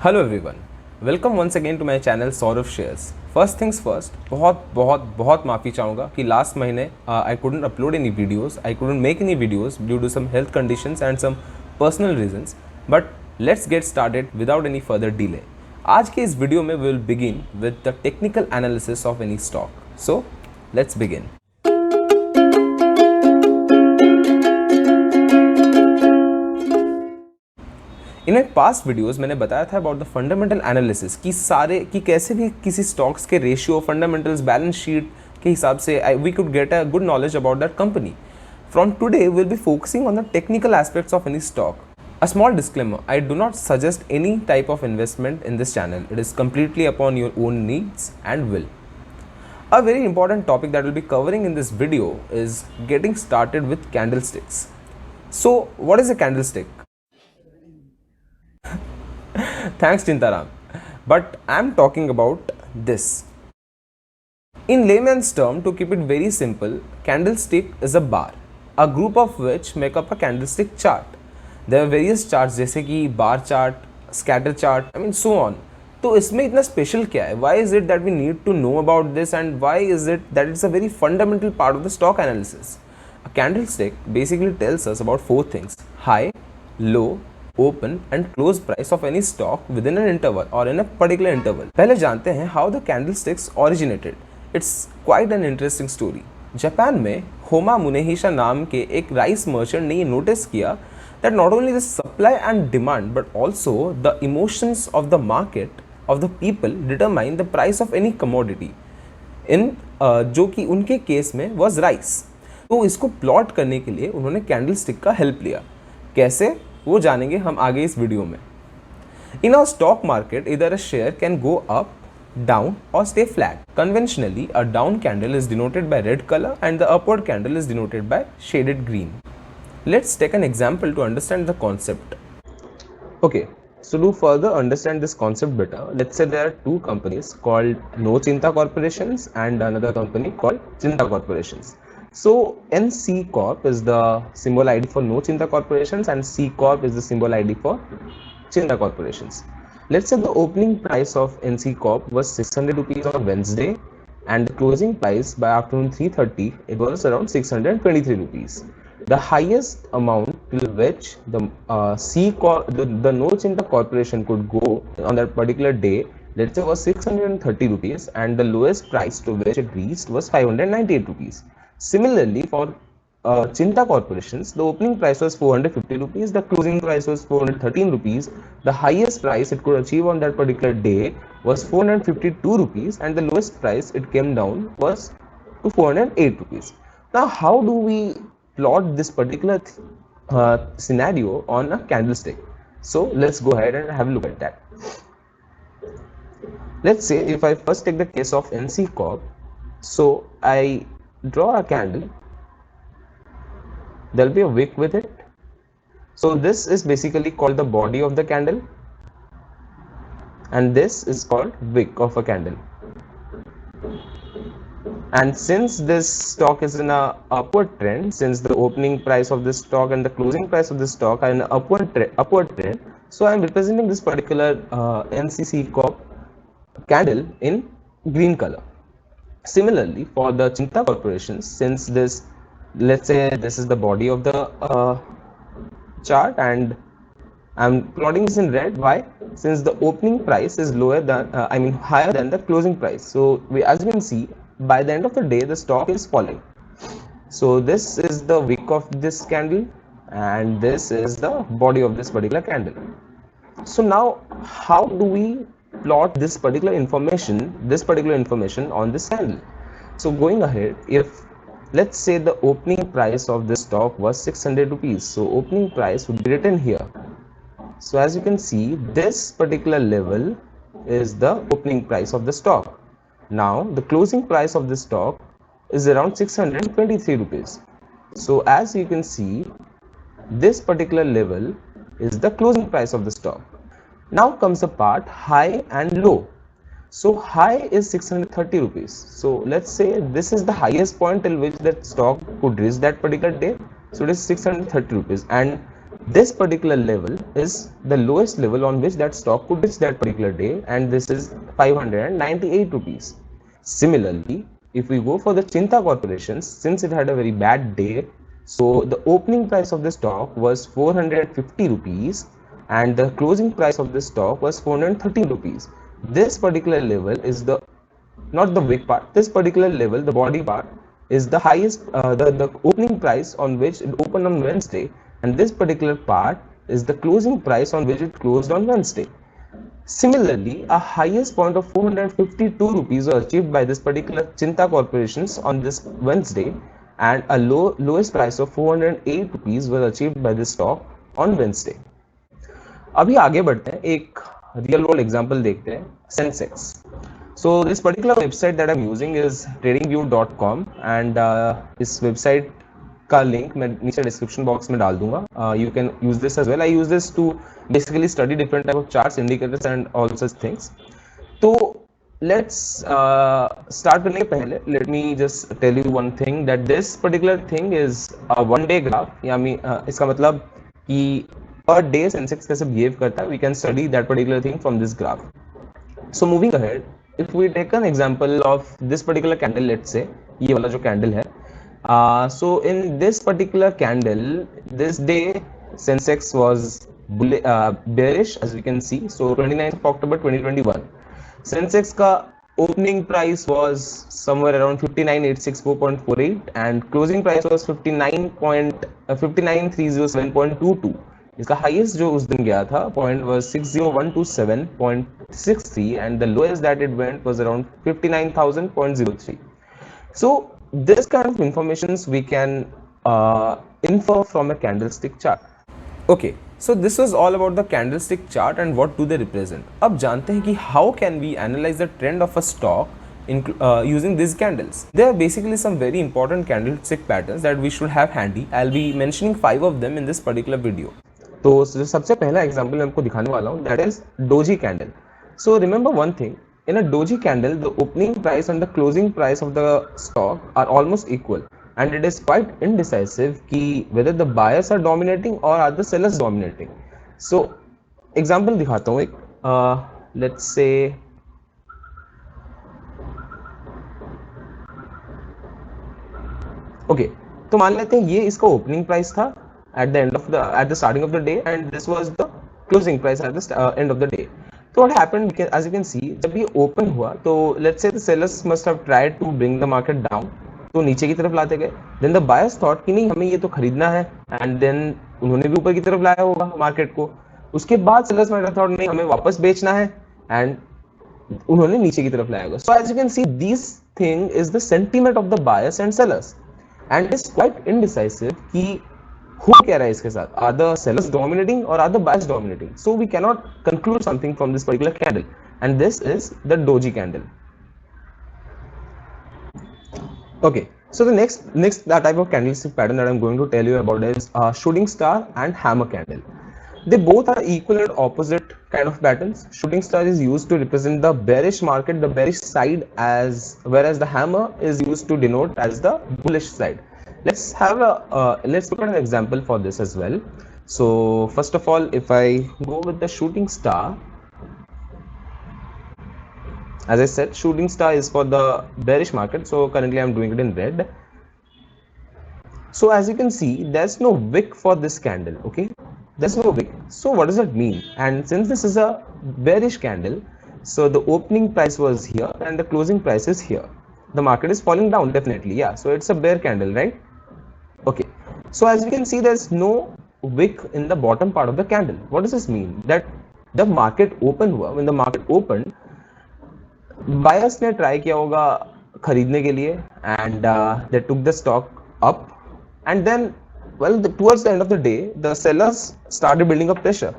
Hello everyone, welcome once again to my channel Saurabh shares. First things first, बहुत बहुत बहुत माफ़ी चाहूँगा कि लास्ट महीने I couldn't upload any videos, I couldn't make any videos due to some health conditions and some personal reasons. But let's get started without any further delay. आज के इस वीडियो में we will begin with the technical analysis of any stock. So let's begin. In एक past videos मैंने बताया था about the fundamental analysis कि कैसे भी किसी स्टॉक्स के रेशियो, फंडामेंटल्स, बैलेंस शीट के हिसाब से we could get a good knowledge about that company. From today will be focusing on the technical aspects of any stock. A small disclaimer, I do not suggest any type of investment in this channel. It is completely upon your own needs and will. A very important topic that we'll be covering in this video is getting started with candlesticks. So what is a candlestick? Thanks Chintaram. But I'm talking about this. In layman's term, to keep it very simple, candlestick is a bar, a group of which make up a candlestick chart. There are various charts जैसे कि bar chart, scatter chart, I mean so on. तो इसमें इतना special क्या है? Why is it that we need to know about this and why is it that it's a very fundamental part of the stock analysis? A candlestick basically tells us about four things: high, low, open and close price of any stock within an interval or in a particular interval. पहले जानते हैं how the candlesticks originated. It's quite an interesting story. Japan में होमा मुनेहिशा नाम के एक rice merchant ने ये नोटिस किया that not only the supply and demand but also the emotions of the market of the people determine the price of any commodity in जो कि उनके केस में was rice. तो इसको प्लॉट करने के लिए उन्होंने कैंडलस्टिक का हेल्प लिया. कैसे, वो जानेंगे हम आगे इस वीडियो में. इन अ स्टॉक मार्केट इधर a share can go up, down or stay flat. Conventionally, a down candle is denoted by red color and the upward candle is denoted by shaded green. Let's take an example to understand the concept. Okay, so to further understand this concept better, let's say there are two companies called No Chinta Corporations and another company called Chinta Corporations. So NC Corp is the symbol ID for No Chinta Corporations and C Corp is the symbol ID for Chinta Corporations. Let's say the opening price of NC Corp was 600 rupees on Wednesday and the closing price by afternoon 3:30 it was around 623 rupees. The highest amount till which the the No Chinta Corporation could go on that particular day, let's say, was 630 rupees and the lowest price to which it reached was 598 rupees. Similarly, for Chinta Corporations, the opening price was 450 rupees, the closing price was 413 rupees, the highest price it could achieve on that particular day was 452 rupees and the lowest price it came down was to 408 rupees. Now, how do we plot this particular scenario on a candlestick? So, let's go ahead and have a look at that. Let's say if I first take the case of NC Corp, so I draw a candle. There will be a wick with it. So this is basically called the body of the candle and this is called wick of a candle. And since this stock is in a upward trend, since the opening price of this stock and the closing price of this stock are in an upward trend, so I am representing this particular NCC Corp candle in green color. Similarly, for the Chinta Corporations, since this, let's say this is the body of the chart and I'm plotting this in red. Why? Since the opening price is lower than higher than the closing price. So as you can see, by the end of the day the stock is falling. So this is the wick of this candle and this is the body of this particular candle. So now how do we plot this particular information on this candle? So going ahead, if let's say the opening price of this stock was 600 rupees, so opening price would be written here. So as you can see, this particular level is the opening price of the stock. Now the closing price of this stock is around 623 rupees. So as you can see, this particular level is the closing price of the stock. Now comes the part high and low. So high is 630 rupees. So let's say this is the highest point till which that stock could reach that particular day. So it is 630 rupees and this particular level is the lowest level on which that stock could reach that particular day, and this is 598 rupees. Similarly, if we go for the Chinta Corporation, since it had a very bad day, so the opening price of the stock was 450 rupees and the closing price of this stock was 413 rupees. This particular level is the, not the wick part, this particular level, the body part, is the highest, the opening price on which it opened on Wednesday, and this particular part is the closing price on which it closed on Wednesday. Similarly, a highest point of 452 rupees was achieved by this particular Chinta Corporations on this Wednesday, and a lowest price of 408 rupees was achieved by this stock on Wednesday. अभी आगे बढ़ते हैं, एक real world example देखते हैं, Sensex. So this particular website that I'm using is tradingview.com and इस website का link मैं नीचे डिस्क्रिप्शन बॉक्स में डाल दूंगा. You can use this as well. I use this to basically study different type of charts, indicators and all such things. तो let's start करने के पहले let me just tell you one thing, that this particular thing is a one day graph. यानी इसका मतलब कि per day Sensex कैसे behave करता है, we can study that particular thing from this graph. So moving ahead, if we take an example of this particular candle, let's say ये वाला जो candle है, so in this particular candle, this day Sensex was bearish as we can see. So 29th of October 2021, Sensex का opening price was somewhere around 59,864.48 and closing price was 59,307.22. इसका highest जो उस दिन गया था point was 60,127.63 and the lowest that it went was around 59,000.03. So this kind of informations we can infer from a candlestick chart. Okay, so this was all about the candlestick chart and what do they represent. अब जानते हैं कि how can we analyze the trend of a stock using these candles. There are basically some very important candlestick patterns that we should have handy. I'll be mentioning 5 of them in this particular video. तो जो सबसे पहला example मैं आपको दिखाने वाला हूँ, that is doji candle. So remember one thing, in a doji candle the opening price and the closing price of the stock are almost equal and it is quite indecisive कि whether the buyers are dominating or are the sellers dominating. So example दिखाता हूँ एक, let's say okay, तो मान लेते हैं ये इसका ओपनिंग प्राइस था at the starting of the day and this was the closing price at the end of the day. So what happened, as you can see, जब ये open हुआ तो let's say the sellers must have tried to bring the market down, तो नीचे की तरफ लाते गए. Then the buyers thought कि नहीं हमें ये तो खरीदना है and then उन्होंने भी ऊपर की तरफ लाया होगा मार्केट को. उसके बाद sellers might have thought नहीं हमें वापस बेचना है and उन्होंने नीचे की तरफ लाया होगा. So as you can see, this thing is the sentiment of the buyers and sellers and it's quite indecisive कि who क्या रहा है इसके साथ, are the sellers dominating or are the buyers dominating. So we cannot conclude something from this particular candle and this is the doji candle. Okay, so the next that type of candlestick pattern that I'm going to tell you about is shooting star and hammer candle. They both are equal and opposite kind of patterns. Shooting star is used to represent the bearish market, the bearish side, whereas the hammer is used to denote as the bullish side. Let's look at an example for this as well. So first of all, if I go with the shooting star, as I said, shooting star is for the bearish market, so currently I'm doing it in red. So as you can see, there's no wick for this candle. Okay, there's no wick. So what does that mean? And since this is a bearish candle, so the opening price was here and the closing price is here. The market is falling down definitely, yeah. So it's a bear candle, right? Okay, so as you can see, there's no wick in the bottom part of the candle. What does this mean? That the market opened हुआ, when the market opened, buyers ने try किया होगा खरीदने के लिए and they took the stock up and then towards the end of the day the sellers started building up pressure.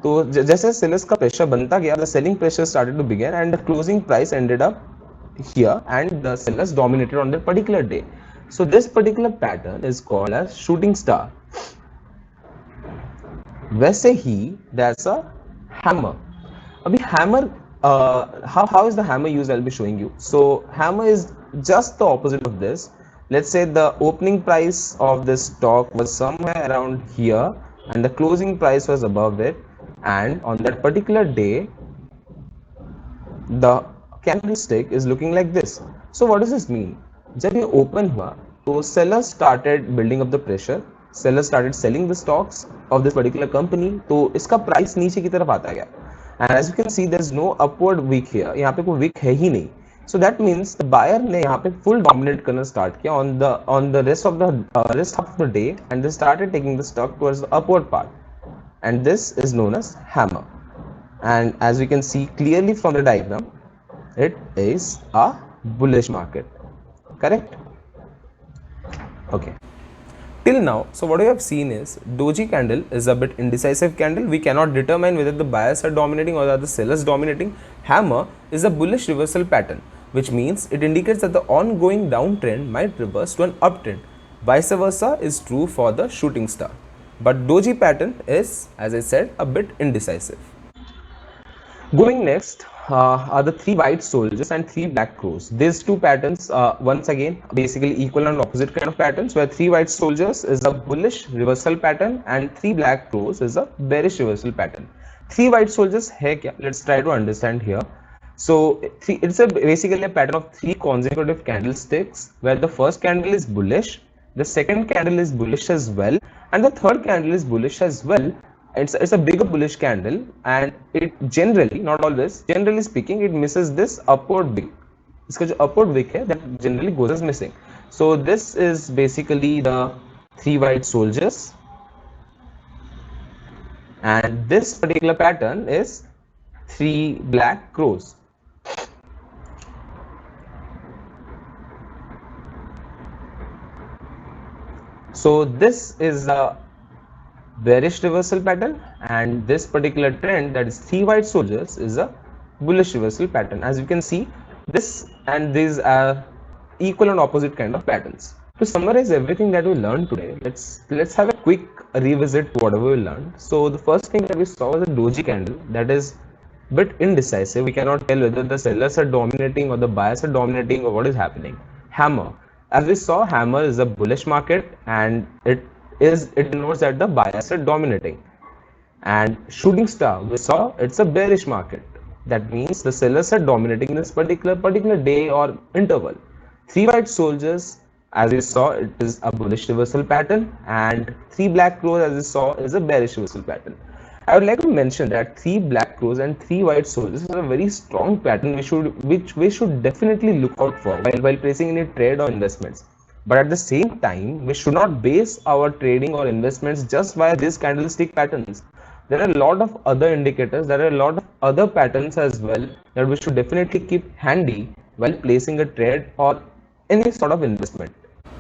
तो जैसे sellers का pressure बनता गया, the selling pressure started to begin and the closing price ended up here and the sellers dominated on that particular day. So this particular pattern is called as shooting star. वैसे ही that's a hammer. अभी hammer, how is the hammer used? I'll be showing you. So hammer is just the opposite of this. Let's say the opening price of this stock was somewhere around here and the closing price was above it, and on that particular day the candlestick is looking like this. So what does this mean? जब ये open हुआ तो sellers started building up the pressure, sellers started selling the stocks of this particular company, तो इसका price नीचे की तरफ आता गया, and as you can see there is no upward wick here, यहाँ पे कोई wick है ही नहीं. So that means the buyer ने यहाँ पे full dominate करना start किया on the rest of the rest half of the day, and they started taking the stock towards the upward part, and this is known as hammer. And as we can see clearly from the diagram, it is a bullish market, correct? Okay, till now, so what we have seen is doji candle is a bit indecisive candle. We cannot determine whether the buyers are dominating or the sellers dominating. Hammer is a bullish reversal pattern, which means it indicates that the ongoing downtrend might reverse to an uptrend. Vice versa is true for the shooting star, but doji pattern is, as I said, a bit indecisive. Going next are the three white soldiers and three black crows. These two patterns, once again, basically equal and opposite kind of patterns, where three white soldiers is a bullish reversal pattern and three black crows is a bearish reversal pattern. Three white soldiers hai kya? Let's try to understand here. So it's basically a pattern of three consecutive candlesticks, where the first candle is bullish, the second candle is bullish as well, and the third candle is bullish as well. It's a bigger bullish candle, and it generally, not always, generally speaking, it misses this upward wick. इसका जो upward wick है, that generally goes as missing. So this is basically the three white soldiers, and this particular pattern is three black crows. So this is a bearish reversal pattern, and this particular trend, that is three white soldiers, is a bullish reversal pattern. As you can see, this and these are equal and opposite kind of patterns. To summarize everything that we learned today, let's have a quick revisit to whatever we learned. So the first thing that we saw was a doji candle that is a bit indecisive. We cannot tell whether the sellers are dominating or the buyers are dominating or what is happening. Hammer, as we saw, hammer is a bullish market, and it denotes that the buyers are dominating. And shooting star, we saw it's a bearish market. That means the sellers are dominating this particular day or interval. Three white soldiers, as we saw, it is a bullish reversal pattern, and three black crows, as we saw, is a bearish reversal pattern. I would like to mention that three black crows and three white soldiers is a very strong pattern which we should definitely look out for while placing any trade or investments. But at the same time, we should not base our trading or investments just by these candlestick patterns. There are a lot of other indicators, there are a lot of other patterns as well that we should definitely keep handy while placing a trade or any sort of investment.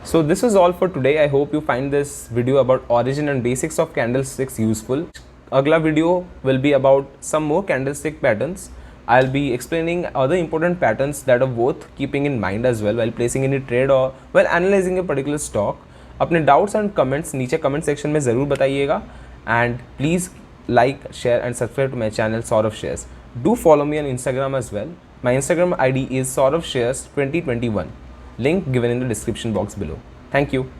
So this is all for today. I hope you find this video about origin and basics of candlesticks useful. Agla video will be about some more candlestick patterns. I'll be explaining other important patterns that are worth keeping in mind as well while placing any trade or while analyzing a particular stock. अपने doubts and comments नीचे comment section में ज़रूर बताइएगा, and please like, share and subscribe to my channel Saurav Shares. Do follow me on Instagram as well. My Instagram ID is Saurav Shares 2021. Link given in the description box below. Thank you.